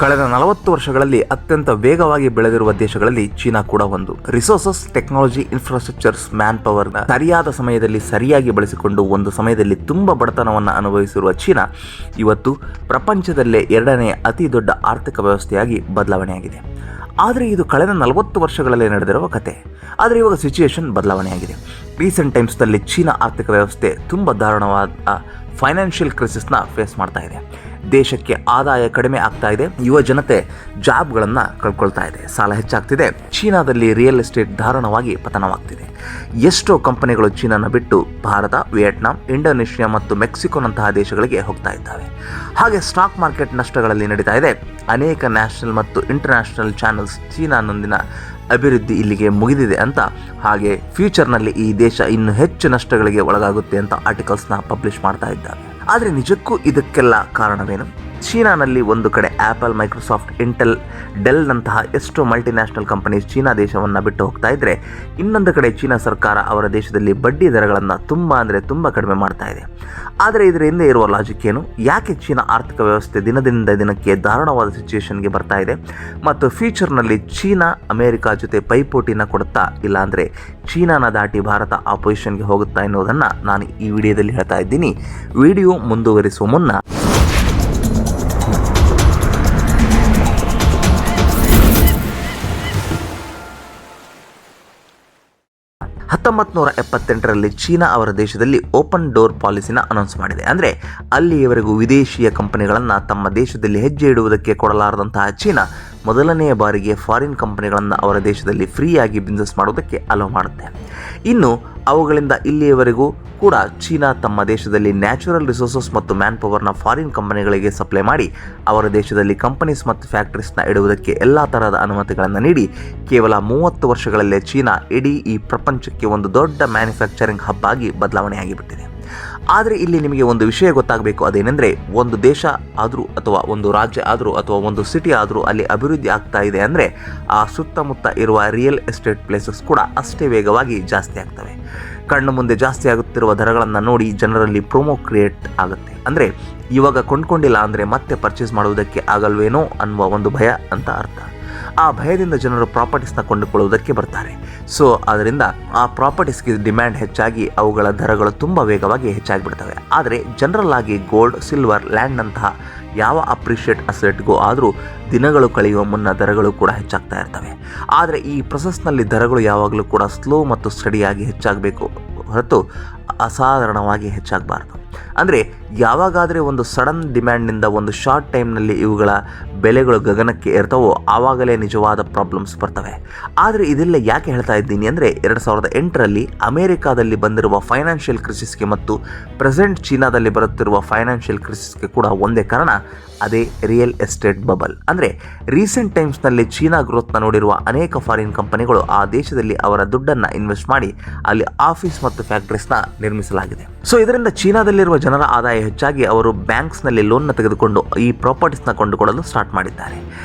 ಕಳೆದ 40 ವರ್ಷಗಳಲ್ಲಿ ಅತ್ಯಂತ ವೇಗವಾಗಿ ಬೆಳೆದಿರುವ ದೇಶಗಳಲ್ಲಿ ಚೀನಾ ಕೂಡ ಒಂದು. ರಿಸೋರ್ಸಸ್, ಟೆಕ್ನಾಲಜಿ, ಇನ್ಫ್ರಾಸ್ಟ್ರಕ್ಚರ್ಸ್, ಮ್ಯಾನ್ ಪವರ್ನ ಸರಿಯಾದ ಸಮಯದಲ್ಲಿ ಸರಿಯಾಗಿ ಬಳಸಿಕೊಂಡು ಒಂದು ಸಮಯದಲ್ಲಿ ತುಂಬ ಬಡತನವನ್ನು ಅನುಭವಿಸಿರುವ ಚೀನಾ ಇವತ್ತು ಪ್ರಪಂಚದಲ್ಲೇ 2ನೇ ಅತಿ ದೊಡ್ಡ ಆರ್ಥಿಕ ವ್ಯವಸ್ಥೆಯಾಗಿ ಬದಲಾವಣೆಯಾಗಿದೆ. ಆದರೆ ಇದು ಕಳೆದ 40 ವರ್ಷಗಳಲ್ಲಿ ನಡೆದಿರುವ ಕತೆ. ಆದರೆ ಇವಾಗ ಸಿಚುಯೇಷನ್ ಬದಲಾವಣೆಯಾಗಿದೆ. ರೀಸೆಂಟ್ ಟೈಮ್ಸ್ನಲ್ಲಿ ಚೀನಾ ಆರ್ಥಿಕ ವ್ಯವಸ್ಥೆ ತುಂಬ ದಾರುಣವಾದ ಫೈನಾನ್ಷಿಯಲ್ ಕ್ರೈಸಿಸ್ನ ಫೇಸ್ ಮಾಡ್ತಾ ಇದೆ. ದೇಶಕ್ಕೆ ಆದಾಯ ಕಡಿಮೆ ಆಗ್ತಾ ಇದೆ, ಯುವ ಜನತೆ ಜಾಬ್ಗಳನ್ನು ಕಳ್ಕೊಳ್ತಾ ಇದೆ, ಸಾಲ ಹೆಚ್ಚಾಗ್ತಿದೆ. ಚೀನಾದಲ್ಲಿ ರಿಯಲ್ ಎಸ್ಟೇಟ್ ದಾರುಣವಾಗಿ ಪತನವಾಗ್ತಿದೆ. ಎಷ್ಟೋ ಕಂಪನಿಗಳು ಚೀನಾನ ಬಿಟ್ಟು ಭಾರತ, ವಿಯೆಟ್ನಾಂ, ಇಂಡೋನೇಷ್ಯಾ ಮತ್ತು ಮೆಕ್ಸಿಕೋನಂತಹ ದೇಶಗಳಿಗೆ ಹೋಗ್ತಾ ಇದ್ದಾವೆ. ಹಾಗೆ ಸ್ಟಾಕ್ ಮಾರ್ಕೆಟ್ ನಷ್ಟಗಳಲ್ಲಿ ನಡೀತಾ ಇದೆ. ಅನೇಕ ನ್ಯಾಷನಲ್ ಮತ್ತು ಇಂಟರ್ನ್ಯಾಷನಲ್ ಚಾನೆಲ್ಸ್ ಚೀನಾನೊಂದಿನ ಅಭಿವೃದ್ಧಿ ಇಲ್ಲಿಗೆ ಮುಗಿದಿದೆ ಅಂತ, ಹಾಗೆ ಫ್ಯೂಚರ್ನಲ್ಲಿ ಈ ದೇಶ ಇನ್ನೂ ಹೆಚ್ಚು ನಷ್ಟಗಳಿಗೆ ಒಳಗಾಗುತ್ತೆ ಅಂತ ಆರ್ಟಿಕಲ್ಸ್ನ ಪಬ್ಲಿಷ್ ಮಾಡ್ತಾ ಇದ್ದಾರೆ. ಆದರೆ ನಿಜಕ್ಕೂ ಇದಕ್ಕೆಲ್ಲ ಕಾರಣವೇನು? ಚೀನಾನಲ್ಲಿ ಒಂದು ಕಡೆ ಆ್ಯಪಲ್, ಮೈಕ್ರೋಸಾಫ್ಟ್, ಇಂಟೆಲ್, ಡೆಲ್ನಂತಹ ಎಷ್ಟೋ ಮಲ್ಟಿನ್ಯಾಷನಲ್ ಕಂಪನೀಸ್ ಚೀನಾ ದೇಶವನ್ನು ಬಿಟ್ಟು ಹೋಗ್ತಾ ಇದ್ದರೆ, ಇನ್ನೊಂದು ಕಡೆ ಚೀನಾ ಸರ್ಕಾರ ಅವರ ದೇಶದಲ್ಲಿ ಬಡ್ಡಿ ದರಗಳನ್ನು ತುಂಬ ಕಡಿಮೆ ಮಾಡ್ತಾ ಇದೆ. ಆದರೆ ಇದರ ಹಿಂದೆ ಇರುವ ಲಾಜಿಕ್ ಏನು? ಯಾಕೆ ಚೀನಾ ಆರ್ಥಿಕ ವ್ಯವಸ್ಥೆ ದಿನದಿಂದ ದಿನಕ್ಕೆ ದಾರುಣವಾದ ಸಿಚುಯೇಷನ್ಗೆ ಬರ್ತಾ ಇದೆ? ಮತ್ತು ಫ್ಯೂಚರ್ನಲ್ಲಿ ಚೀನಾ ಅಮೆರಿಕ ಜೊತೆ ಪೈಪೋಟಿನ ಕೊಡುತ್ತಾ, ಇಲ್ಲಾಂದರೆ ಚೀನಾನ ದಾಟಿ ಭಾರತ ಆ ಪೊಸಿಷನ್ಗೆ ಹೋಗುತ್ತಾ ಎನ್ನುವುದನ್ನು ನಾನು ಈ ವಿಡಿಯೋದಲ್ಲಿ ಹೇಳ್ತಾ ಇದ್ದೀನಿ. ವಿಡಿಯೋ ಮುಂದುವರಿಸುವ ಮುನ್ನ 1978ರಲ್ಲಿ ಚೀನಾ ಅವರ ದೇಶದಲ್ಲಿ ಓಪನ್ ಡೋರ್ ಪಾಲಿಸಿನ ಅನೌನ್ಸ್ ಮಾಡಿದೆ. ಅಂದರೆ ಅಲ್ಲಿಯವರೆಗೂ ವಿದೇಶಿಯ ಕಂಪನಿಗಳನ್ನು ತಮ್ಮ ದೇಶದಲ್ಲಿ ಹೆಜ್ಜೆ ಇಡುವುದಕ್ಕೆ ಕೊಡಲಾರದಂತಹ ಚೀನಾ ಮೊದಲನೆಯ ಬಾರಿಗೆ ಫಾರಿನ್ ಕಂಪನಿಗಳನ್ನು ಅವರ ದೇಶದಲ್ಲಿ ಫ್ರೀಯಾಗಿ ಬಿಸ್ನೆಸ್ ಮಾಡೋದಕ್ಕೆ ಅಲೋ ಮಾಡುತ್ತೆ. ಇನ್ನು ಅವುಗಳಿಂದ ಇಲ್ಲಿಯವರೆಗೂ ಕೂಡ ಚೀನಾ ತಮ್ಮ ದೇಶದಲ್ಲಿ ನ್ಯಾಚುರಲ್ ರಿಸೋರ್ಸಸ್ ಮತ್ತು ಮ್ಯಾನ್ ಪವರ್ನ ಫಾರಿನ್ ಕಂಪನಿಗಳಿಗೆ ಸಪ್ಲೈ ಮಾಡಿ ಅವರ ದೇಶದಲ್ಲಿ ಕಂಪನೀಸ್ ಮತ್ತು ಫ್ಯಾಕ್ಟರೀಸ್ನ ಇಡುವುದಕ್ಕೆ ಎಲ್ಲ ತರಹದ ಅನುಮತಿಗಳನ್ನು ನೀಡಿ ಕೇವಲ 30 ವರ್ಷಗಳಲ್ಲೇ ಚೀನಾ ಇಡೀ ಈ ಪ್ರಪಂಚಕ್ಕೆ ಒಂದು ದೊಡ್ಡ ಮ್ಯಾನುಫ್ಯಾಕ್ಚರಿಂಗ್ ಹಬ್ ಆಗಿ ಬದಲಾವಣೆಯಾಗಿಬಿಟ್ಟಿದೆ. ಆದರೆ ಇಲ್ಲಿ ನಿಮಗೆ ಒಂದು ವಿಷಯ ಗೊತ್ತಾಗಬೇಕು. ಅದೇನೆಂದರೆ, ಒಂದು ದೇಶ ಆದರೂ ಅಥವಾ ಒಂದು ರಾಜ್ಯ ಆದರೂ ಅಥವಾ ಒಂದು ಸಿಟಿ ಆದರೂ ಅಲ್ಲಿ ಅಭಿವೃದ್ಧಿ ಆಗ್ತಾ ಇದೆ ಅಂದರೆ ಆ ಸುತ್ತಮುತ್ತ ಇರುವ ರಿಯಲ್ ಎಸ್ಟೇಟ್ ಪ್ಲೇಸಸ್ ಕೂಡ ಅಷ್ಟೇ ವೇಗವಾಗಿ ಜಾಸ್ತಿ ಆಗ್ತವೆ. ಕಣ್ಣು ಮುಂದೆ ಜಾಸ್ತಿ ಆಗುತ್ತಿರುವ ದರಗಳನ್ನು ನೋಡಿ ಜನರಲ್ಲಿ ಪ್ರೊಮೋ ಕ್ರಿಯೇಟ್ ಆಗುತ್ತೆ. ಅಂದರೆ ಇವಾಗ ಕೊಂಡ್ಕೊಂಡಿಲ್ಲ ಅಂದರೆ ಮತ್ತೆ ಪರ್ಚೇಸ್ ಮಾಡುವುದಕ್ಕೆ ಆಗಲ್ವೇನೋ ಅನ್ನುವ ಒಂದು ಭಯ ಅಂತ ಅರ್ಥ. ಆ ಭಯದಿಂದ ಜನರು ಪ್ರಾಪರ್ಟೀಸ್ನ ಕೊಂಡುಕೊಳ್ಳುವುದಕ್ಕೆ ಬರ್ತಾರೆ. ಸೊ ಅದರಿಂದ ಆ ಪ್ರಾಪರ್ಟೀಸ್ಗೆ ಡಿಮ್ಯಾಂಡ್ ಹೆಚ್ಚಾಗಿ ಅವುಗಳ ದರಗಳು ತುಂಬ ವೇಗವಾಗಿ ಹೆಚ್ಚಾಗಿಬಿಡ್ತವೆ. ಆದರೆ ಜನರಲ್ ಆಗಿ ಗೋಲ್ಡ್, ಸಿಲ್ವರ್, ಲ್ಯಾಂಡ್ನಂತಹ ಯಾವ ಅಪ್ರಿಷಿಯೇಟ್ ಅಸೆಟ್ಗೂ ಆದರೂ ದಿನಗಳು ಕಳೆಯುವ ಮುನ್ನ ದರಗಳು ಕೂಡ ಹೆಚ್ಚಾಗ್ತಾ ಇರ್ತವೆ. ಆದರೆ ಈ ಪ್ರೊಸೆಸ್ನಲ್ಲಿ ದರಗಳು ಯಾವಾಗಲೂ ಕೂಡ ಸ್ಲೋ ಮತ್ತು ಸ್ಟಡಿಯಾಗಿ ಹೆಚ್ಚಾಗಬೇಕು ಹೊರತು ಅಸಾಧಾರಣವಾಗಿ ಹೆಚ್ಚಾಗಬಾರ್ದು. ಅಂದರೆ ಯಾವಾಗಾದರೆ ಒಂದು ಸಡನ್ ಡಿಮ್ಯಾಂಡ್ನಿಂದ ಒಂದು ಶಾರ್ಟ್ ಟೈಮ್ನಲ್ಲಿ ಇವುಗಳ ಬೆಲೆಗಳು ಗಗನಕ್ಕೆ ಏರ್ತವೋ ಆವಾಗಲೇ ನಿಜವಾದ ಪ್ರಾಬ್ಲಮ್ಸ್ ಬರ್ತವೆ. ಆದರೆ ಇದೆಲ್ಲ ಯಾಕೆ ಹೇಳ್ತಾ ಇದ್ದೀನಿ ಅಂದರೆ, 2008ರಲ್ಲಿ ಅಮೆರಿಕಾದಲ್ಲಿ ಬಂದಿರುವ ಫೈನಾನ್ಷಿಯಲ್ ಕ್ರೈಸಿಸ್ಗೆ ಮತ್ತು ಪ್ರೆಸೆಂಟ್ ಚೀನಾದಲ್ಲಿ ಬರುತ್ತಿರುವ ಫೈನಾನ್ಷಿಯಲ್ ಕ್ರೈಸಿಸ್ಗೆ ಕೂಡ ಒಂದೇ ಕಾರಣ, ಅದೇ ರಿಯಲ್ ಎಸ್ಟೇಟ್ ಬಬಲ್. ಅಂದರೆ ರೀಸೆಂಟ್ ಟೈಮ್ಸ್ನಲ್ಲಿ ಚೀನಾ ಗ್ರೋತ್ನ ನೋಡಿರುವ ಅನೇಕ ಫಾರಿನ್ ಕಂಪನಿಗಳು ಆ ದೇಶದಲ್ಲಿ ಅವರ ದುಡ್ಡನ್ನು ಇನ್ವೆಸ್ಟ್ ಮಾಡಿ ಅಲ್ಲಿ ಆಫೀಸ್ ಮತ್ತು ಫ್ಯಾಕ್ಟರೀಸ್ನ ನಿರ್ಮಿಸಲಾಗಿದೆ. ಸೊ ಇದರಿಂದ ಚೀನಾದಲ್ಲಿರುವ ಜನರ ಆದಾಯ ಹೆಚ್ಚಾಗಿ ಅವರು ಬ್ಯಾಂಕ್ಸ್ನಲ್ಲಿ ಲೋನ್ನ ತೆಗೆದುಕೊಂಡು ಈ ಪ್ರಾಪರ್ಟೀಸ್ನ ಕೊಂಡುಕೊಳ್ಳಲು ಸ್ಟಾರ್ಟ್ ಮಾಡಿದ್ದಾರೆ.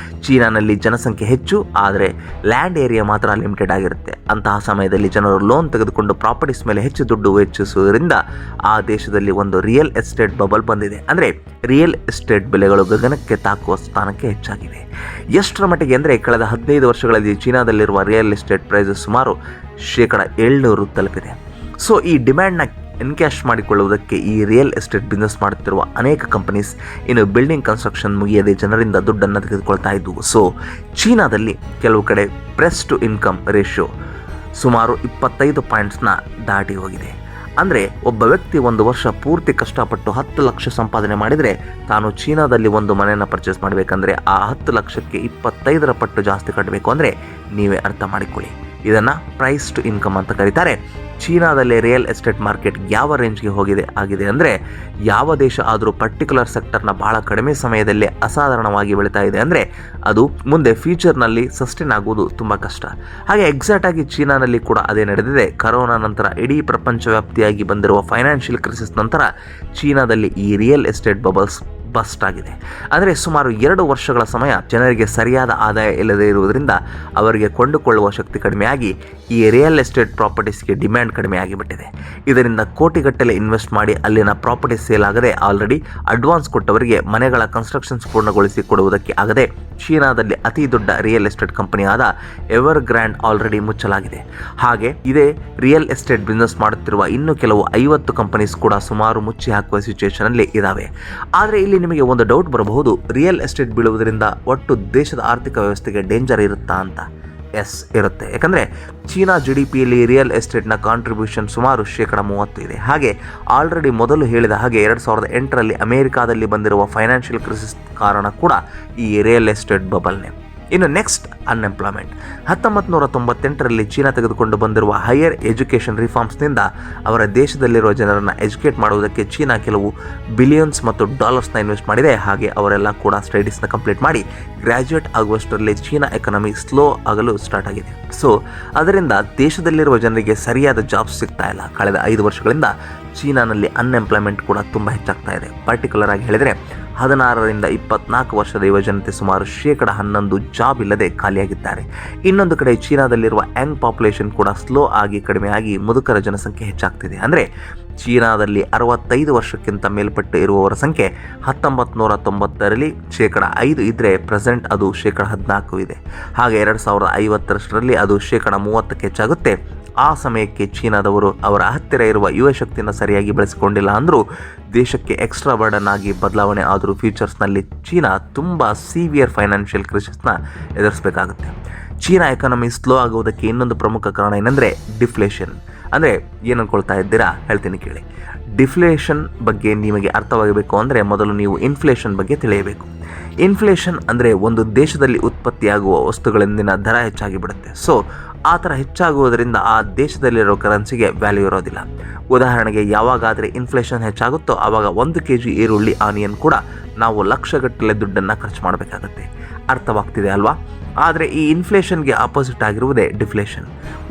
ಚೀನಾನಲ್ಲಿ ಜನಸಂಖ್ಯೆ ಹೆಚ್ಚು, ಆದರೆ ಲ್ಯಾಂಡ್ ಏರಿಯಾ ಮಾತ್ರ ಲಿಮಿಟೆಡ್ ಆಗಿರುತ್ತೆ. ಅಂತಹ ಸಮಯದಲ್ಲಿ ಜನರು ಲೋನ್ ತೆಗೆದುಕೊಂಡು ಪ್ರಾಪರ್ಟೀಸ್ ಮೇಲೆ ಹೆಚ್ಚು ದುಡ್ಡು ವೆಚ್ಚಿಸುವುದರಿಂದ ಆ ದೇಶದಲ್ಲಿ ಒಂದು ರಿಯಲ್ ಎಸ್ಟೇಟ್ ಬಬಲ್ ಬಂದಿದೆ. ಅಂದರೆ ರಿಯಲ್ ಎಸ್ಟೇಟ್ ಬೆಲೆಗಳು ಗಗನಕ್ಕೆ ತಾಕುವ ಸ್ಥಾನಕ್ಕೆ ಹೆಚ್ಚಾಗಿವೆ. ಎಷ್ಟರ ಮಟ್ಟಿಗೆ ಅಂದರೆ, ಕಳೆದ 15 ವರ್ಷಗಳಲ್ಲಿ ಚೀನಾದಲ್ಲಿರುವ ರಿಯಲ್ ಎಸ್ಟೇಟ್ ಪ್ರೈಸಸ್ ಸುಮಾರು 700% ತಲುಪಿದೆ. ಸೊ ಈ ಡಿಮ್ಯಾಂಡ್ನ ಎನ್ಕ್ಯಾಶ್ ಮಾಡಿಕೊಳ್ಳುವುದಕ್ಕೆ ಈ ರಿಯಲ್ ಎಸ್ಟೇಟ್ ಬಿಸ್ನೆಸ್ ಮಾಡುತ್ತಿರುವ ಅನೇಕ ಕಂಪನೀಸ್ ಇನ್ನು ಬಿಲ್ಡಿಂಗ್ ಕನ್ಸ್ಟ್ರಕ್ಷನ್ ಮುಗಿಯದೆ ಜನರಿಂದ ದುಡ್ಡನ್ನು ತೆಗೆದುಕೊಳ್ತಾ ಇದ್ದವು. ಸೊ ಚೀನಾದಲ್ಲಿ ಕೆಲವು ಕಡೆ ಪ್ರೆಸ್ ಟು ಇನ್ಕಮ್ ರೇಷಿಯೋ ಸುಮಾರು 25 ಪಾಯಿಂಟ್ಸ್ನ ದಾಟಿ ಹೋಗಿದೆ. ಅಂದರೆ ಒಬ್ಬ ವ್ಯಕ್ತಿ ಒಂದು ವರ್ಷ ಪೂರ್ತಿ ಕಷ್ಟಪಟ್ಟು 10 ಲಕ್ಷ ಸಂಪಾದನೆ ಮಾಡಿದರೆ ತಾನು ಚೀನಾದಲ್ಲಿ ಒಂದು ಮನೆಯನ್ನು ಪರ್ಚೇಸ್ ಮಾಡಬೇಕಂದ್ರೆ ಆ 10 ಲಕ್ಷಕ್ಕೆ 25ರ ಪಟ್ಟು ಜಾಸ್ತಿ ಕಟ್ಟಬೇಕು. ಅಂದರೆ ನೀವೇ ಅರ್ಥ ಮಾಡಿಕೊಳ್ಳಿ. ಇದನ್ನು ಪ್ರೈಸ್ ಟು ಇನ್ಕಮ್ ಅಂತ ಕರೀತಾರೆ. ಚೀನಾದಲ್ಲಿ ರಿಯಲ್ ಎಸ್ಟೇಟ್ ಮಾರ್ಕೆಟ್ ಯಾವ ರೇಂಜ್ಗೆ ಆಗಿದೆ ಅಂದರೆ, ಯಾವ ದೇಶ ಆದರೂ ಪರ್ಟಿಕ್ಯುಲರ್ ಸೆಕ್ಟರ್ನ ಬಹಳ ಕಡಿಮೆ ಸಮಯದಲ್ಲೇ ಅಸಾಧಾರಣವಾಗಿ ಬೆಳೀತಾ ಇದೆ ಅಂದರೆ ಅದು ಮುಂದೆ ಫ್ಯೂಚರ್ನಲ್ಲಿ ಸಸ್ಟೈನ್ ಆಗುವುದು ತುಂಬ ಕಷ್ಟ. ಹಾಗೆ ಎಕ್ಸಾಕ್ಟಾಗಿ ಚೀನಾನಲ್ಲಿ ಕೂಡ ಅದೇ ನಡೆದಿದೆ. ಕರೋನಾ ನಂತರ ಇಡೀ ಪ್ರಪಂಚವ್ಯಾಪ್ತಿಯಾಗಿ ಬಂದಿರುವ ಫೈನಾನ್ಷಿಯಲ್ ಕ್ರೈಸಿಸ್ ನಂತರ ಚೀನಾದಲ್ಲಿ ಈ ರಿಯಲ್ ಎಸ್ಟೇಟ್ ಬಬಲ್ಸ್ ಬಸ್ಟ್ ಆಗಿದೆ. ಅಂದರೆ ಸುಮಾರು 2 ವರ್ಷಗಳ ಸಮಯ ಜನರಿಗೆ ಸರಿಯಾದ ಆದಾಯ ಇಲ್ಲದೇ ಇರುವುದರಿಂದ ಅವರಿಗೆ ಕೊಂಡುಕೊಳ್ಳುವ ಶಕ್ತಿ ಕಡಿಮೆಯಾಗಿ ಈ ರಿಯಲ್ ಎಸ್ಟೇಟ್ ಪ್ರಾಪರ್ಟೀಸ್ಗೆ ಡಿಮ್ಯಾಂಡ್ ಕಡಿಮೆ ಆಗಿಬಿಟ್ಟಿದೆ. ಇದರಿಂದ ಕೋಟಿಗಟ್ಟಲೆ ಇನ್ವೆಸ್ಟ್ ಮಾಡಿ ಅಲ್ಲಿನ ಪ್ರಾಪರ್ಟಿ ಸೇಲ್ ಆಗದೆ ಆಲ್ರೆಡಿ ಅಡ್ವಾನ್ಸ್ ಕೊಟ್ಟವರಿಗೆ ಮನೆಗಳ ಕನ್ಸ್ಟ್ರಕ್ಷನ್ಸ್ ಪೂರ್ಣಗೊಳಿಸಿ ಕೊಡುವುದಕ್ಕೆ ಆಗದೆ ಚೀನಾದಲ್ಲಿ ಅತಿ ದೊಡ್ಡ ರಿಯಲ್ ಎಸ್ಟೇಟ್ ಕಂಪನಿಯಾದ ಎವರ್ ಗ್ರ್ಯಾಂಡ್ ಆಲ್ರೆಡಿ ಮುಚ್ಚಲಾಗಿದೆ. ಹಾಗೆ ಇದೇ ರಿಯಲ್ ಎಸ್ಟೇಟ್ ಬಿಸ್ನೆಸ್ ಮಾಡುತ್ತಿರುವ ಇನ್ನು ಕೆಲವು 50 ಕಂಪನೀಸ್ ಕೂಡ ಸುಮಾರು ಮುಚ್ಚಿ ಹಾಕುವ ಸಿಚುವೇಶನ್ ಅಲ್ಲಿ ಇದಾವೆ. ಆದರೆ ಇಲ್ಲಿ ನಿಮಗೆ ಒಂದು ಡೌಟ್ ಬರಬಹುದು, ರಿಯಲ್ ಎಸ್ಟೇಟ್ ಬೀಳುವುದರಿಂದ ಒಟ್ಟು ದೇಶದ ಆರ್ಥಿಕ ವ್ಯವಸ್ಥೆಗೆ ಡೇಂಜರ್ ಇರುತ್ತಾ ಅಂತ. ಎಸ್, ಇರುತ್ತೆ. ಯಾಕಂದರೆ ಚೀನಾ GDPಯಲ್ಲಿ ರಿಯಲ್ ಎಸ್ಟೇಟ್ನ ಕಾಂಟ್ರಿಬ್ಯೂಷನ್ ಸುಮಾರು 30% ಇದೆ. ಹಾಗೆ ಆಲ್ರೆಡಿ ಮೊದಲು ಹೇಳಿದ ಹಾಗೆ 2008ರಲ್ಲಿ ಅಮೆರಿಕಾದಲ್ಲಿ ಬಂದಿರುವ ಫೈನಾನ್ಷಿಯಲ್ ಕ್ರೈಸಿಸ್ ಕಾರಣ ಕೂಡ ಈ ರಿಯಲ್ ಎಸ್ಟೇಟ್ ಬಬಲ್ನೇ. ಇನ್ನು ನೆಕ್ಸ್ಟ್ ಅನ್ಎಂಪ್ಲಾಯ್ಮೆಂಟ್. 1998ರಲ್ಲಿ ಚೀನಾ ತೆಗೆದುಕೊಂಡು ಬಂದಿರುವ ಹೈಯರ್ ಎಜುಕೇಷನ್ ರಿಫಾರ್ಮ್ಸ್ನಿಂದ ಅವರ ದೇಶದಲ್ಲಿರುವ ಜನರನ್ನು ಎಜುಕೇಟ್ ಮಾಡುವುದಕ್ಕೆ ಚೀನಾ ಕೆಲವು ಬಿಲಿಯನ್ಸ್ ಮತ್ತು ಡಾಲರ್ಸ್ನ ಇನ್ವೆಸ್ಟ್ ಮಾಡಿದೆ. ಹಾಗೆ ಅವರೆಲ್ಲ ಕೂಡ ಸ್ಟಡೀಸ್ನ ಕಂಪ್ಲೀಟ್ ಮಾಡಿ ಗ್ರ್ಯಾಜುಯೇಟ್ ಆಗುವಷ್ಟರಲ್ಲಿ ಚೀನಾ ಎಕನಾಮಿ ಸ್ಲೋ ಆಗಲು ಸ್ಟಾರ್ಟ್ ಆಗಿದೆ. ಸೊ ಅದರಿಂದ ದೇಶದಲ್ಲಿರುವ ಜನರಿಗೆ ಸರಿಯಾದ ಜಾಬ್ಸ್ ಸಿಗ್ತಾ ಇಲ್ಲ. ಕಳೆದ 5 ವರ್ಷಗಳಿಂದ ಚೀನಾನಲ್ಲಿ ಅನ್ಎಂಪ್ಲಾಯ್ಮೆಂಟ್ ಕೂಡ ತುಂಬ ಹೆಚ್ಚಾಗ್ತಾ ಇದೆ. ಪರ್ಟಿಕ್ಯುಲರ್ ಆಗಿ ಹೇಳಿದರೆ 16ರಿಂದ 24 ವರ್ಷದ ಯುವಜನತೆ ಸುಮಾರು 11% ಜಾಬ್ ಇಲ್ಲದೆ ಖಾಲಿಯಾಗಿದ್ದಾರೆ. ಇನ್ನೊಂದು ಕಡೆ ಚೀನಾದಲ್ಲಿರುವ ಯಂಗ್ ಪಾಪ್ಯುಲೇಷನ್ ಕೂಡ ಸ್ಲೋ ಆಗಿ ಕಡಿಮೆಯಾಗಿ ಮುದುಕರ ಜನಸಂಖ್ಯೆ ಹೆಚ್ಚಾಗ್ತಿದೆ. ಅಂದರೆ ಚೀನಾದಲ್ಲಿ 65 ವರ್ಷಕ್ಕಿಂತ ಮೇಲ್ಪಟ್ಟು ಇರುವವರ ಸಂಖ್ಯೆ 1990ರಲ್ಲಿ 5% ಇದ್ದರೆ ಪ್ರೆಸೆಂಟ್ ಅದು 14% ಇದೆ. ಹಾಗೆ 2050ರಲ್ಲಿ ಅದು 30%ಕ್ಕೆ ಹೆಚ್ಚಾಗುತ್ತೆ. ಆ ಸಮಯಕ್ಕೆ ಚೀನಾದವರು ಅವರ ಹತ್ತಿರ ಇರುವ ಯುವ ಶಕ್ತಿಯನ್ನು ಸರಿಯಾಗಿ ಬಳಸಿಕೊಂಡಿಲ್ಲ ಅಂದರೂ ದೇಶಕ್ಕೆ ಎಕ್ಸ್ಟ್ರಾ ಬರ್ಡನ್ ಆಗಿ ಬದಲಾವಣೆ ಆದರೂ ಫ್ಯೂಚರ್ಸ್ನಲ್ಲಿ ಚೀನಾ ತುಂಬ ಸಿವಿಯರ್ ಫೈನಾನ್ಷಿಯಲ್ ಕ್ರೈಸಿಸ್ನ ಎದುರಿಸಬೇಕಾಗುತ್ತೆ. ಚೀನಾ ಎಕಾನಮಿ ಸ್ಲೋ ಆಗುವುದಕ್ಕೆ ಇನ್ನೊಂದು ಪ್ರಮುಖ ಕಾರಣ ಏನಂದರೆ ಡಿಫ್ಲೇಷನ್. ಅಂದರೆ ಏನು ಅನ್ಕೊಳ್ತಾ ಇದ್ದೀರಾ, ಹೇಳ್ತೀನಿ ಕೇಳಿ. ಡಿಫ್ಲೇಷನ್ ಬಗ್ಗೆ ನಿಮಗೆ ಅರ್ಥವಾಗಬೇಕು ಅಂದರೆ ಮೊದಲು ನೀವು ಇನ್ಫ್ಲೇಷನ್ ಬಗ್ಗೆ ತಿಳಿಯಬೇಕು. ಇನ್ಫ್ಲೇಷನ್ ಅಂದರೆ ಒಂದು ದೇಶದಲ್ಲಿ ಉತ್ಪತ್ತಿಯಾಗುವ ವಸ್ತುಗಳಿಂದಿನ ದರ ಹೆಚ್ಚಾಗಿ ಬಿಡುತ್ತೆ. ಸೊ ಆ ಥರ ಹೆಚ್ಚಾಗುವುದರಿಂದ ಆ ದೇಶದಲ್ಲಿರೋ ಕರೆನ್ಸಿಗೆ ವ್ಯಾಲ್ಯೂ ಇರೋದಿಲ್ಲ. ಉದಾಹರಣೆಗೆ ಯಾವಾಗಾದರೆ ಇನ್ಫ್ಲೇಷನ್ ಹೆಚ್ಚಾಗುತ್ತೋ ಆವಾಗ 1 kg ಈರುಳ್ಳಿ ಆನಿಯನ್ ಕೂಡ ನಾವು ಲಕ್ಷಗಟ್ಟಲೆ ದುಡ್ಡನ್ನು ಖರ್ಚು ಮಾಡಬೇಕಾಗತ್ತೆ. ಅರ್ಥವಾಗ್ತಿದೆ ಅಲ್ವಾ? ಆದರೆ ಈ ಇನ್ಫ್ಲೇಷನ್ಗೆ ಆಪೋಸಿಟ್ ಆಗಿರುವುದೇ ಡಿಫ್ಲೇಷನ್.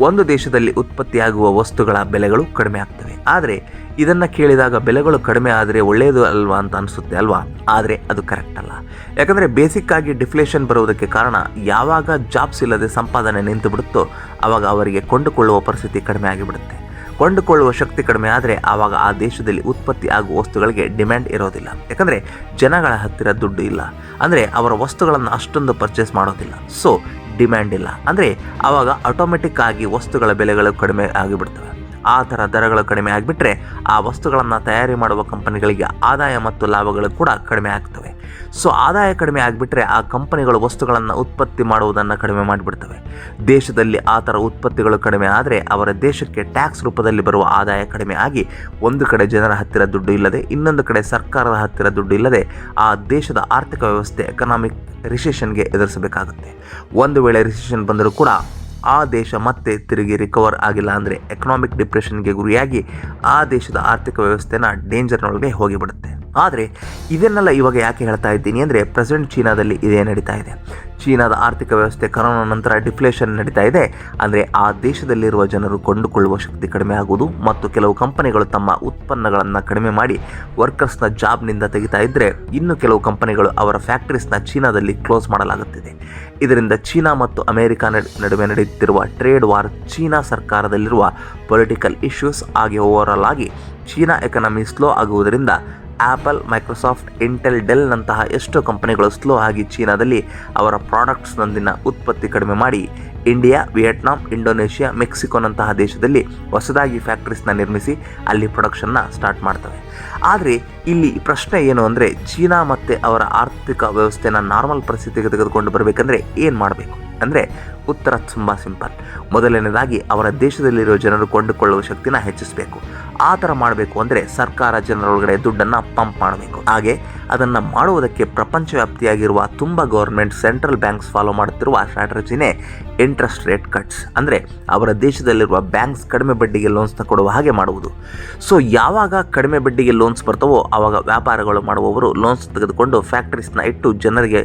ಒಂದು ದೇಶದಲ್ಲಿ ಉತ್ಪತ್ತಿಯಾಗುವ ವಸ್ತುಗಳ ಬೆಲೆಗಳು ಕಡಿಮೆ ಆಗ್ತವೆ. ಆದರೆ ಇದನ್ನು ಕೇಳಿದಾಗ ಬೆಲೆಗಳು ಕಡಿಮೆ ಆದರೆ ಒಳ್ಳೆಯದು ಅಲ್ವಾ ಅಂತ ಅನಿಸುತ್ತೆ ಅಲ್ವಾ? ಆದರೆ ಅದು ಕರೆಕ್ಟ್ ಅಲ್ಲ. ಯಾಕಂದರೆ ಬೇಸಿಕ್ ಆಗಿ ಡಿಫ್ಲೇಷನ್ ಬರುವುದಕ್ಕೆ ಕಾರಣ ಯಾವಾಗ ಜಾಬ್ಸ್ ಇಲ್ಲದೆ ಸಂಪಾದನೆ ನಿಂತು ಬಿಡುತ್ತೋ ಆವಾಗ ಅವರಿಗೆ ಕೊಂಡುಕೊಳ್ಳುವ ಪರಿಸ್ಥಿತಿ ಕಡಿಮೆ ಆಗಿಬಿಡುತ್ತೆ. ಕೊಂಡುಕೊಳ್ಳುವ ಶಕ್ತಿ ಕಡಿಮೆ ಆದರೆ ಆವಾಗ ಆ ದೇಶದಲ್ಲಿ ಉತ್ಪತ್ತಿ ಆಗುವ ವಸ್ತುಗಳಿಗೆ ಡಿಮ್ಯಾಂಡ್ ಇರೋದಿಲ್ಲ. ಯಾಕಂದರೆ ಜನಗಳ ಹತ್ತಿರ ದುಡ್ಡು ಇಲ್ಲ, ಅಂದರೆ ಅವರ ವಸ್ತುಗಳನ್ನು ಅಷ್ಟೊಂದು ಪರ್ಚೇಸ್ ಮಾಡೋದಿಲ್ಲ. ಸೊ ಡಿಮ್ಯಾಂಡ್ ಇಲ್ಲ, ಅಂದರೆ ಆವಾಗ ಆಟೋಮೆಟಿಕ್ ಆಗಿ ವಸ್ತುಗಳ ಬೆಲೆಗಳು ಕಡಿಮೆ ಆಗಿಬಿಡ್ತವೆ. ಆ ಥರ ದರಗಳು ಕಡಿಮೆ ಆಗಿಬಿಟ್ರೆ ಆ ವಸ್ತುಗಳನ್ನು ತಯಾರಿ ಮಾಡುವ ಕಂಪನಿಗಳಿಗೆ ಆದಾಯ ಮತ್ತು ಲಾಭಗಳು ಕೂಡ ಕಡಿಮೆ ಆಗ್ತವೆ. ಸೊ ಆದಾಯ ಕಡಿಮೆ ಆಗಿಬಿಟ್ರೆ ಆ ಕಂಪನಿಗಳು ವಸ್ತುಗಳನ್ನು ಉತ್ಪತ್ತಿ ಮಾಡುವುದನ್ನು ಕಡಿಮೆ ಮಾಡಿಬಿಡ್ತವೆ. ದೇಶದಲ್ಲಿ ಆ ಥರ ಉತ್ಪತ್ತಿಗಳು ಕಡಿಮೆ ಆದರೆ ಅವರ ದೇಶಕ್ಕೆ ಟ್ಯಾಕ್ಸ್ ರೂಪದಲ್ಲಿ ಬರುವ ಆದಾಯ ಕಡಿಮೆ ಆಗಿ ಒಂದು ಕಡೆ ಜನರ ಹತ್ತಿರ ದುಡ್ಡು ಇಲ್ಲದೆ ಇನ್ನೊಂದು ಕಡೆ ಸರ್ಕಾರದ ಹತ್ತಿರ ದುಡ್ಡು ಇಲ್ಲದೆ ಆ ದೇಶದ ಆರ್ಥಿಕ ವ್ಯವಸ್ಥೆ ಎಕನಾಮಿಕ್ ರಿಸೆಷನ್ಗೆ ಎದುರಿಸಬೇಕಾಗುತ್ತೆ. ಒಂದು ವೇಳೆ ರಿಸೆಷನ್ ಬಂದರೂ ಕೂಡ ಆ ದೇಶ ಮತ್ತೆ ತಿರುಗಿ ರಿಕವರ್ ಆಗಿಲ್ಲ ಅಂದರೆ ಎಕನಾಮಿಕ್ ಡಿಪ್ರೆಷನ್ಗೆ ಗುರಿಯಾಗಿ ಆ ದೇಶದ ಆರ್ಥಿಕ ವ್ಯವಸ್ಥೆನ ಡೇಂಜರ್ನೊಳಗೆ ಹೋಗಿಬಿಡುತ್ತೆ. ಆದರೆ ಇದನ್ನೆಲ್ಲ ಇವಾಗ ಯಾಕೆ ಹೇಳ್ತಾ ಇದ್ದೀನಿ ಅಂದರೆ ಪ್ರೆಸೆಂಟ್ ಚೀನಾದಲ್ಲಿ ಇದೇ ನಡೀತಾ ಇದೆ. ಚೀನಾದ ಆರ್ಥಿಕ ವ್ಯವಸ್ಥೆ ಕರೋನಾ ನಂತರ ಡಿಫ್ಲೇಷನ್ ನಡೀತಾ ಇದೆ. ಅಂದರೆ ಆ ದೇಶದಲ್ಲಿರುವ ಜನರು ಕೊಂಡುಕೊಳ್ಳುವ ಶಕ್ತಿ ಕಡಿಮೆ ಆಗುವುದು ಮತ್ತು ಕೆಲವು ಕಂಪನಿಗಳು ತಮ್ಮ ಉತ್ಪನ್ನಗಳನ್ನು ಕಡಿಮೆ ಮಾಡಿ ವರ್ಕರ್ಸ್ನ ಜಾಬ್ನಿಂದ ತೆಗಿತಾ ಇದ್ದರೆ ಇನ್ನು ಕೆಲವು ಕಂಪನಿಗಳು ಅವರ ಫ್ಯಾಕ್ಟರೀಸ್ನ ಚೀನಾದಲ್ಲಿ ಕ್ಲೋಸ್ ಮಾಡಲಾಗುತ್ತಿದೆ. ಇದರಿಂದ ಚೀನಾ ಮತ್ತು ಅಮೆರಿಕ ನಡುವೆ ನಡೆಯುತ್ತಿರುವ ಟ್ರೇಡ್ ವಾರ್, ಚೀನಾ ಸರ್ಕಾರದಲ್ಲಿರುವ ಪೊಲಿಟಿಕಲ್ ಇಶ್ಯೂಸ್ ಆಗಿ ಓವರಾಲ್ ಆಗಿ ಚೀನಾ ಎಕನಾಮಿ ಸ್ಲೋ ಆಗುವುದರಿಂದ ಆ್ಯಪಲ್, ಮೈಕ್ರೋಸಾಫ್ಟ್, ಇಂಟೆಲ್, ಡೆಲ್ನಂತಹ ಎಷ್ಟೋ ಕಂಪನಿಗಳು ಸ್ಲೋ ಆಗಿ ಚೀನಾದಲ್ಲಿ ಅವರ ಪ್ರಾಡಕ್ಟ್ಸ್ನೊಂದಿನ ಉತ್ಪತ್ತಿ ಕಡಿಮೆ ಮಾಡಿ ಇಂಡಿಯಾ, ವಿಯೆಟ್ನಾಂ, ಇಂಡೋನೇಷ್ಯಾ, ಮೆಕ್ಸಿಕೋನಂತಹ ದೇಶದಲ್ಲಿ ಹೊಸದಾಗಿ ಫ್ಯಾಕ್ಟ್ರೀಸ್ನ ನಿರ್ಮಿಸಿ ಅಲ್ಲಿ ಪ್ರೊಡಕ್ಷನ್ನ ಸ್ಟಾರ್ಟ್ ಮಾಡ್ತವೆ. ಆದರೆ ಇಲ್ಲಿ ಪ್ರಶ್ನೆ ಏನು ಅಂದರೆ ಚೀನಾ ಮತ್ತು ಅವರ ಆರ್ಥಿಕ ವ್ಯವಸ್ಥೆನ ನಾರ್ಮಲ್ ಪರಿಸ್ಥಿತಿಗೆ ತೆಗೆದುಕೊಂಡು ಬರಬೇಕಂದ್ರೆ ಏನು ಮಾಡಬೇಕು ಅಂದರೆ ಉತ್ತರ ತುಂಬ ಸಿಂಪಲ್. ಮೊದಲನೇದಾಗಿ ಅವರ ದೇಶದಲ್ಲಿರುವ ಜನರು ಕೊಂಡುಕೊಳ್ಳುವ ಶಕ್ತಿನ ಹೆಚ್ಚಿಸಬೇಕು. ಆ ಥರ ಮಾಡಬೇಕು ಅಂದರೆ ಸರ್ಕಾರ ಜನರೊಳಗಡೆ ದುಡ್ಡನ್ನು ಪಂಪ್ ಮಾಡಬೇಕು. ಹಾಗೆ ಅದನ್ನು ಮಾಡುವುದಕ್ಕೆ ಪ್ರಪಂಚವ್ಯಾಪ್ತಿಯಾಗಿರುವ ತುಂಬ ಗೌರ್ಮೆಂಟ್, ಸೆಂಟ್ರಲ್ ಬ್ಯಾಂಕ್ಸ್ ಫಾಲೋ ಮಾಡುತ್ತಿರುವ ಸ್ಟ್ರಾಟಜಿನೇ ಇಂಟ್ರೆಸ್ಟ್ ರೇಟ್ ಕಟ್ಸ್. ಅಂದರೆ ಅವರ ದೇಶದಲ್ಲಿರುವ ಬ್ಯಾಂಕ್ಸ್ ಕಡಿಮೆ ಬಡ್ಡಿಗೆ ಲೋನ್ಸ್ನ ಕೊಡುವ ಹಾಗೆ ಮಾಡುವುದು. ಸೊ ಯಾವಾಗ ಕಡಿಮೆ ಬಡ್ಡಿಗೆ ಲೋನ್ಸ್ ಬರ್ತವೋ ಆವಾಗ ವ್ಯಾಪಾರಗಳು ಮಾಡುವವರು ಲೋನ್ಸ್ ತೆಗೆದುಕೊಂಡು ಫ್ಯಾಕ್ಟರೀಸ್ನ ಇಟ್ಟು ಜನರಿಗೆ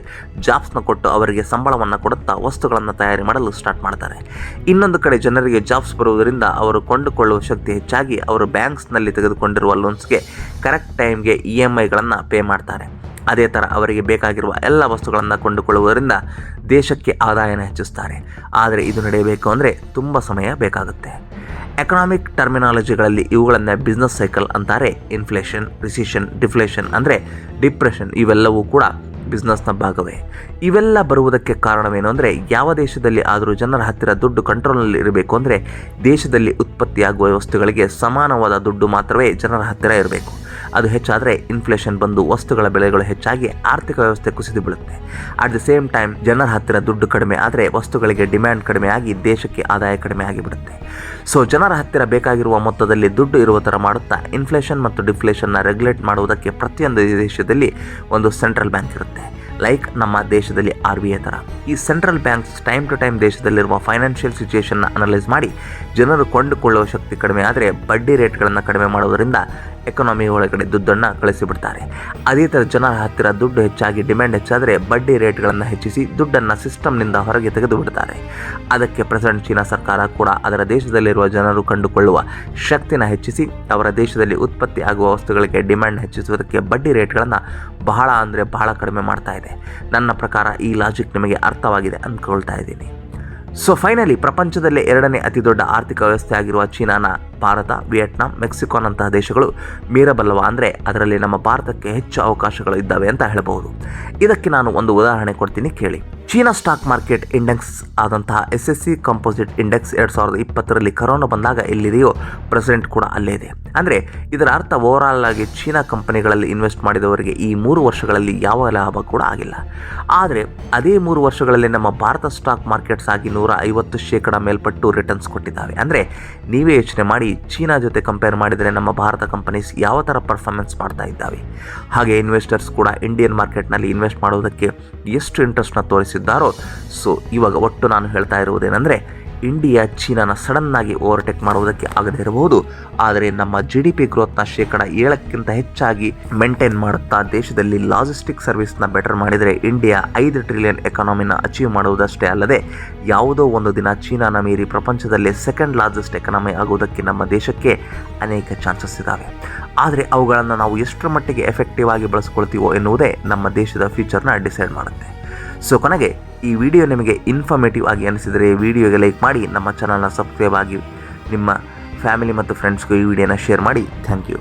ಜಾಬ್ಸ್ನ ಕೊಟ್ಟು ಅವರಿಗೆ ಸಂಬಳವನ್ನು ಕೊಡುತ್ತಾ ವಸ್ತುಗಳನ್ನು ತಯಾರಿ ಮಾಡಲು ಸ್ಟಾರ್ಟ್ ಮಾಡ್ತಾರೆ. ಇನ್ನೊಂದು ಕಡೆ ಜನರಿಗೆ ಜಾಬ್ಸ್ ಬರುವುದರಿಂದ ಅವರು ಕೊಂಡುಕೊಳ್ಳುವ ಶಕ್ತಿ ಹೆಚ್ಚಾಗಿ ಅವರು ಬ್ಯಾಂಕ್ ಬ್ಯಾಂಕ್ಸ್ನಲ್ಲಿ ತೆಗೆದುಕೊಂಡಿರುವ ಲೋನ್ಸ್ಗೆ ಕರೆಕ್ಟ್ ಟೈಮ್ಗೆ EMIಗಳನ್ನು ಪೇ ಮಾಡ್ತಾರೆ. ಅದೇ ಥರ ಅವರಿಗೆ ಬೇಕಾಗಿರುವ ಎಲ್ಲ ವಸ್ತುಗಳನ್ನು ಕೊಂಡುಕೊಳ್ಳುವುದರಿಂದ ದೇಶಕ್ಕೆ ಆದಾಯನ ಹೆಚ್ಚಿಸ್ತಾರೆ. ಆದರೆ ಇದು ನಡೆಯಬೇಕು ಅಂದರೆ ತುಂಬ ಸಮಯ ಬೇಕಾಗುತ್ತೆ. ಎಕನಾಮಿಕ್ ಟರ್ಮಿನಾಲಜಿಗಳಲ್ಲಿ ಇವುಗಳನ್ನು ಬಿಸ್ನೆಸ್ ಸೈಕಲ್ ಅಂತಾರೆ. ಇನ್ಫ್ಲೇಷನ್, ರಿಸಿಷನ್, ಡಿಫ್ಲೇಷನ್ ಅಂದರೆ ಡಿಪ್ರೆಷನ್ ಇವೆಲ್ಲವೂ ಕೂಡ ಬಿಸ್ನೆಸ್ನ ಭಾಗವೇ. ಇವೆಲ್ಲ ಬರುವುದಕ್ಕೆ ಕಾರಣವೇನು ಅಂದರೆ ಯಾವ ದೇಶದಲ್ಲಿ ಆದರೂ ಜನರ ಹತ್ತಿರ ದುಡ್ಡು ಕಂಟ್ರೋಲ್ನಲ್ಲಿ ಇರಬೇಕು ಅಂದರೆ ದೇಶದಲ್ಲಿ ಉತ್ಪತ್ತಿಯಾಗುವ ವಸ್ತುಗಳಿಗೆ ಸಮಾನವಾದ ದುಡ್ಡು ಮಾತ್ರವೇ ಜನರ ಹತ್ತಿರ ಇರಬೇಕು. ಅದು ಹೆಚ್ಚಾದರೆ ಇನ್ಫ್ಲೇಷನ್ ಬಂದು ವಸ್ತುಗಳ ಬೆಲೆಗಳು ಹೆಚ್ಚಾಗಿ ಆರ್ಥಿಕ ವ್ಯವಸ್ಥೆ ಕುಸಿದು ಬೀಳುತ್ತೆ. ಅಟ್ ದಿ ಸೇಮ್ ಟೈಮ್ ಜನರ ಹತ್ತಿರ ದುಡ್ಡು ಕಡಿಮೆ ಆದರೆ ವಸ್ತುಗಳಿಗೆ ಡಿಮ್ಯಾಂಡ್ ಕಡಿಮೆ ಆಗಿ ದೇಶಕ್ಕೆ ಆದಾಯ ಕಡಿಮೆ ಆಗಿಬಿಡುತ್ತೆ. ಸೊ ಜನರ ಹತ್ತಿರ ಬೇಕಾಗಿರುವ ಮೊತ್ತದಲ್ಲಿ ದುಡ್ಡು ಇರುವ ಥರ ಮಾಡುತ್ತಾ ಇನ್ಫ್ಲೇಷನ್ ಮತ್ತು ಡಿಫ್ಲೇಷನ್ನ ರೆಗ್ಯುಲೇಟ್ ಮಾಡುವುದಕ್ಕೆ ಪ್ರತಿಯೊಂದು ದೇಶದಲ್ಲಿ ಒಂದು ಸೆಂಟ್ರಲ್ ಬ್ಯಾಂಕ್ ಇರುತ್ತೆ. ಲೈಕ್ ನಮ್ಮ ದೇಶದಲ್ಲಿ RBI ಥರ. ಈ central banks time to time ದೇಶದಲ್ಲಿರುವ ಫೈನಾನ್ಷಿಯಲ್ ಸಿಚುಯೇಷನ್ನ ಅನಲೈಸ್ ಮಾಡಿ ಜನರು ಕೊಂಡುಕೊಳ್ಳುವ ಶಕ್ತಿ ಕಡಿಮೆ ಆದರೆ ಬಡ್ಡಿ ರೇಟ್ಗಳನ್ನು ಕಡಿಮೆ ಮಾಡೋದರಿಂದ ಎಕಾನಮಿ ಒಳಗಡೆ ದುಡ್ಡನ್ನು ಕಳಿಸಿಬಿಡ್ತಾರೆ. ಅದೇ ಥರ ಜನರ ಹತ್ತಿರ ದುಡ್ಡು ಹೆಚ್ಚಾಗಿ ಡಿಮ್ಯಾಂಡ್ ಹೆಚ್ಚಾದರೆ ಬಡ್ಡಿ ರೇಟ್ಗಳನ್ನು ಹೆಚ್ಚಿಸಿ ದುಡ್ಡನ್ನು ಸಿಸ್ಟಮ್ನಿಂದ ಹೊರಗೆ ತೆಗೆದು ಬಿಡ್ತಾರೆ. ಅದಕ್ಕೆ ಪ್ರೆಸೆಂಟ್ ಚೀನಾ ಸರ್ಕಾರ ಕೂಡ ಅದರ ದೇಶದಲ್ಲಿರುವ ಜನರು ಕಂಡುಕೊಳ್ಳುವ ಶಕ್ತಿನ ಹೆಚ್ಚಿಸಿ ಅವರ ದೇಶದಲ್ಲಿ ಉತ್ಪತ್ತಿ ಆಗುವ ವಸ್ತುಗಳಿಗೆ ಡಿಮ್ಯಾಂಡ್ ಹೆಚ್ಚಿಸುವುದಕ್ಕೆ ಬಡ್ಡಿ ರೇಟ್ಗಳನ್ನು ಬಹಳ ಅಂದರೆ ಬಹಳ ಕಡಿಮೆ ಮಾಡ್ತಾ ಇದೆ. ನನ್ನ ಪ್ರಕಾರ ಈ ಲಾಜಿಕ್ ನಿಮಗೆ ಅರ್ಥವಾಗಿದೆ ಅಂದ್ಕೊಳ್ತಾ ಇದ್ದೀನಿ. ಸೊ ಫೈನಲಿ ಪ್ರಪಂಚದಲ್ಲೇ 2ನೇ ಅತಿ ದೊಡ್ಡ ಆರ್ಥಿಕ ವ್ಯವಸ್ಥೆ ಆಗಿರುವ ಚೀನಾನ ಭಾರತ, ವಿಯೆಟ್ನಾಂ, ಮೆಕ್ಸಿಕೋನಂತಹ ದೇಶಗಳು ಮೀರಬಲ್ಲವ ಅಂದರೆ ಅದರಲ್ಲಿ ನಮ್ಮ ಭಾರತಕ್ಕೆ ಹೆಚ್ಚು ಅವಕಾಶಗಳು ಇದ್ದಾವೆ ಅಂತ ಹೇಳಬಹುದು. ಇದಕ್ಕೆ ನಾನು ಒಂದು ಉದಾಹರಣೆ ಕೊಡ್ತೀನಿ, ಕೇಳಿ. ಚೀನಾ ಸ್ಟಾಕ್ ಮಾರ್ಕೆಟ್ ಇಂಡೆಕ್ಸ್ ಆದಂತಹ SSC ಕಂಪೋಸಿಟ್ ಇಂಡೆಕ್ಸ್ 2020ರಲ್ಲಿ ಕರೋನಾ ಬಂದಾಗ ಎಲ್ಲಿದೆಯೋ ಪ್ರೆಸಿಡೆಂಟ್ ಕೂಡ ಅಲ್ಲೇ ಇದೆ. ಅಂದರೆ ಇದರ ಅರ್ಥ ಓವರಾಲ್ ಆಗಿ ಚೀನಾ ಕಂಪನಿಗಳಲ್ಲಿ ಇನ್ವೆಸ್ಟ್ ಮಾಡಿದವರಿಗೆ ಈ 3 ವರ್ಷಗಳಲ್ಲಿ ಯಾವ ಲಾಭ ಕೂಡ ಆಗಿಲ್ಲ. ಆದರೆ ಅದೇ 3 ವರ್ಷಗಳಲ್ಲಿ ನಮ್ಮ ಭಾರತ ಸ್ಟಾಕ್ ಮಾರ್ಕೆಟ್ಸ್ ಆಗಿ 150% ಮೇಲ್ಪಟ್ಟು ರಿಟರ್ನ್ಸ್ ಕೊಟ್ಟಿದ್ದಾವೆ. ಅಂದರೆ ನೀವೇ ಯೋಚನೆ ಮಾಡಿ, ಚೀನಾ ಜೊತೆ ಕಂಪೇರ್ ಮಾಡಿದರೆ ನಮ್ಮ ಭಾರತ ಕಂಪನೀಸ್ ಯಾವ ಥರ ಪರ್ಫಾರ್ಮೆನ್ಸ್ ಮಾಡ್ತಾ ಇದ್ದಾವೆ. ಹಾಗೆ ಇನ್ವೆಸ್ಟರ್ಸ್ ಕೂಡ ಇಂಡಿಯನ್ ಮಾರ್ಕೆಟ್ನಲ್ಲಿ ಇನ್ವೆಸ್ಟ್ ಮಾಡೋದಕ್ಕೆ ಎಷ್ಟು ಇಂಟ್ರೆಸ್ಟ್ನ ತೋರಿಸಿದ್ದಾರೋ. ಸೊ ಇವಾಗ ಒಟ್ಟು ನಾನು ಹೇಳ್ತಾ ಇರುವುದೇನೆಂದರೆ, ಇಂಡಿಯಾ ಚೀನಾನ ಸಡನ್ನಾಗಿ ಓವರ್ಟೇಕ್ ಮಾಡುವುದಕ್ಕೆ ಆಗದೇ ಇರಬಹುದು, ಆದರೆ ನಮ್ಮ GDP ಗ್ರೋತ್ನ 7% ಹೆಚ್ಚಾಗಿ ಮೇಂಟೈನ್ ಮಾಡುತ್ತಾ ದೇಶದಲ್ಲಿ ಲಾಜಿಸ್ಟಿಕ್ ಸರ್ವಿಸ್ನ ಬೆಟರ್ ಮಾಡಿದರೆ ಇಂಡಿಯಾ 5 ಟ್ರಿಲಿಯನ್ ಎಕಾನಮಿನ ಅಚೀವ್ ಮಾಡುವುದಷ್ಟೇ ಅಲ್ಲದೆ ಯಾವುದೋ ಒಂದು ದಿನ ಚೀನಾನ ಮೀರಿ ಪ್ರಪಂಚದಲ್ಲೇ ಸೆಕೆಂಡ್ ಲಾರ್ಜೆಸ್ಟ್ ಎಕಾನಮಿ ಆಗುವುದಕ್ಕೆ ನಮ್ಮ ದೇಶಕ್ಕೆ ಅನೇಕ ಚಾನ್ಸಸ್ ಇದ್ದಾವೆ. ಆದರೆ ಅವುಗಳನ್ನು ನಾವು ಎಷ್ಟರ ಮಟ್ಟಿಗೆ ಎಫೆಕ್ಟಿವ್ ಆಗಿ ಬಳಸ್ಕೊಳ್ತೀವೋ ಎನ್ನುವುದೇ ನಮ್ಮ ದೇಶದ ಫ್ಯೂಚರ್ನ ಡಿಸೈಡ್ ಮಾಡುತ್ತೆ. ಸೊ ಕೊನೆಗೆ ಈ ವಿಡಿಯೋ ನಿಮಗೆ ಇನ್ಫಾರ್ಮೇಟಿವ್ ಆಗಿ ಅನಿಸಿದರೆ ವಿಡಿಯೋಗೆ ಲೈಕ್ ಮಾಡಿ, ನಮ್ಮ ಚಾನಲ್ನ ಸಬ್ಸ್ಕ್ರೈಬ್ ಆಗಿ, ನಿಮ್ಮ ಫ್ಯಾಮಿಲಿ ಮತ್ತು ಫ್ರೆಂಡ್ಸ್ಗೂ ಈ ವಿಡಿಯೋನ ಶೇರ್ ಮಾಡಿ. Thank you.